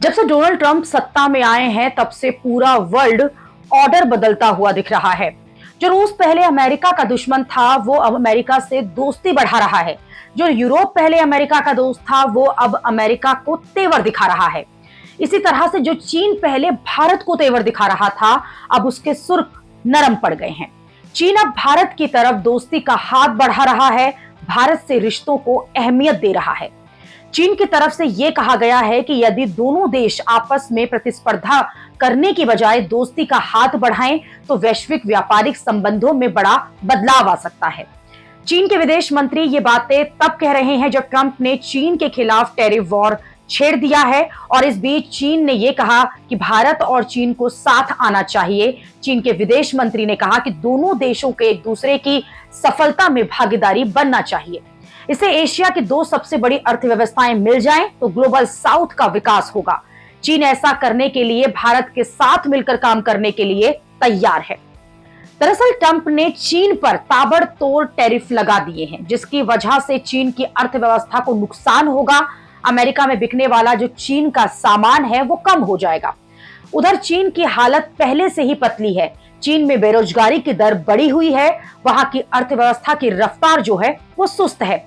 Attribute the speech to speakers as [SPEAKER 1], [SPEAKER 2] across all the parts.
[SPEAKER 1] जब से Donald Trump सत्ता में आए हैं तब से पूरा वर्ल्ड ऑर्डर बदलता हुआ दिख रहा है। जो रूस पहले अमेरिका का दुश्मन था वो अब अमेरिका से दोस्ती बढ़ा रहा है। जो यूरोप पहले अमेरिका का दोस्त था वो अब अमेरिका को तेवर दिखा रहा है। इसी तरह से जो चीन पहले भारत को तेवर दिखा रहा था अब उसके सुर नरम पड़ गए हैं। चीन अब भारत की तरफ दोस्ती का हाथ बढ़ा रहा है, भारत से रिश्तों को अहमियत दे रहा है। चीन की तरफ से यह कहा गया है कि यदि दोनों देश आपस में प्रतिस्पर्धा करने की बजाय दोस्ती का हाथ बढ़ाएं तो वैश्विक व्यापारिक संबंधों में बड़ा बदलाव आ सकता है। चीन के विदेश मंत्री ये बातें तब कह रहे हैं जब ट्रंप ने चीन के खिलाफ टैरिफ वॉर छेड़ दिया है और इस बीच चीन ने यह कहा कि भारत और चीन को साथ आना चाहिए। चीन के विदेश मंत्री ने कहा कि दोनों देशों के एक दूसरे की सफलता में भागीदारी बनना चाहिए। इससे एशिया की दो सबसे बड़ी अर्थव्यवस्थाएं मिल जाएं तो ग्लोबल साउथ का विकास होगा। चीन ऐसा करने के लिए भारत के साथ मिलकर काम करने के लिए तैयार है। दरअसल ट्रंप ने चीन पर ताबड़तोड़ टैरिफ लगा दिए हैं, जिसकी वजह से चीन की अर्थव्यवस्था को नुकसान होगा। अमेरिका में बिकने वाला जो चीन का सामान है वो कम हो जाएगा। उधर चीन की हालत पहले से ही पतली है। चीन में बेरोजगारी की दर बढ़ी हुई है, वहां की अर्थव्यवस्था की रफ्तार जो है वो सुस्त है।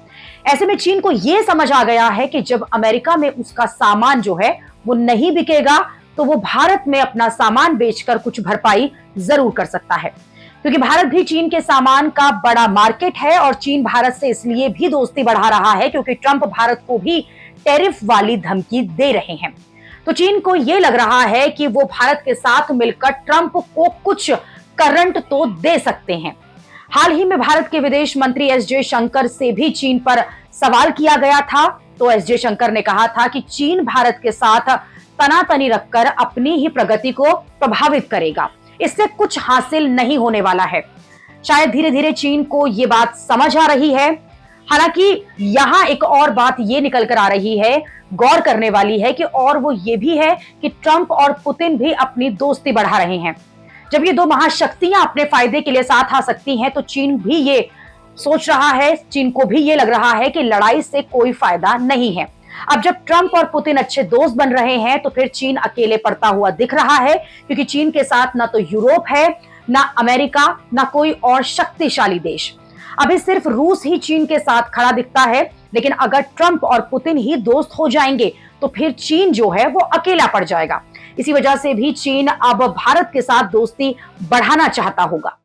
[SPEAKER 1] ऐसे में चीन को यह समझ आ गया है कि जब अमेरिका में उसका सामान जो है वो नहीं बिकेगा तो वो भारत में अपना सामान बेचकर कुछ भरपाई जरूर कर सकता है, क्योंकि भारत भी चीन के सामान का बड़ा मार्केट है और चीन भारत से इसलिए भी दोस्ती बढ़ा रहा है क्योंकि ट्रंप भारत को भी टैरिफ वाली धमकी दे रहे हैं। तो चीन को यह लग रहा है कि वो भारत के साथ मिलकर ट्रंप को कुछ करंट तो दे सकते हैं। हाल ही में भारत के विदेश मंत्री एस जयशंकर से भी चीन पर सवाल किया गया था, तो एस जयशंकर ने कहा था कि चीन भारत के साथ तनातनी रखकर अपनी ही प्रगति को प्रभावित करेगा, इससे कुछ हासिल नहीं होने वाला है। शायद धीरे धीरे चीन को यह बात समझ आ रही है। हालांकि यहां एक और बात यह निकल कर आ रही है, गौर करने वाली है कि और वो ये भी है कि ट्रंप और पुतिन भी अपनी दोस्ती बढ़ा रहे हैं। जब ये दो महाशक्तियां अपने फायदे के लिए साथ आ सकती हैं तो चीन भी ये सोच रहा है, चीन को भी ये लग रहा है कि लड़ाई से कोई फायदा नहीं है। अब जब ट्रंप और पुतिन अच्छे दोस्त बन रहे हैं तो फिर चीन अकेले पड़ता हुआ दिख रहा है, क्योंकि चीन के साथ ना तो यूरोप है, ना अमेरिका, ना कोई और शक्तिशाली देश। अभी सिर्फ रूस ही चीन के साथ खड़ा दिखता है, लेकिन अगर ट्रंप और पुतिन ही दोस्त हो जाएंगे तो फिर चीन जो है वो अकेला पड़ जाएगा। इसी वजह से भी चीन अब भारत के साथ दोस्ती बढ़ाना चाहता होगा।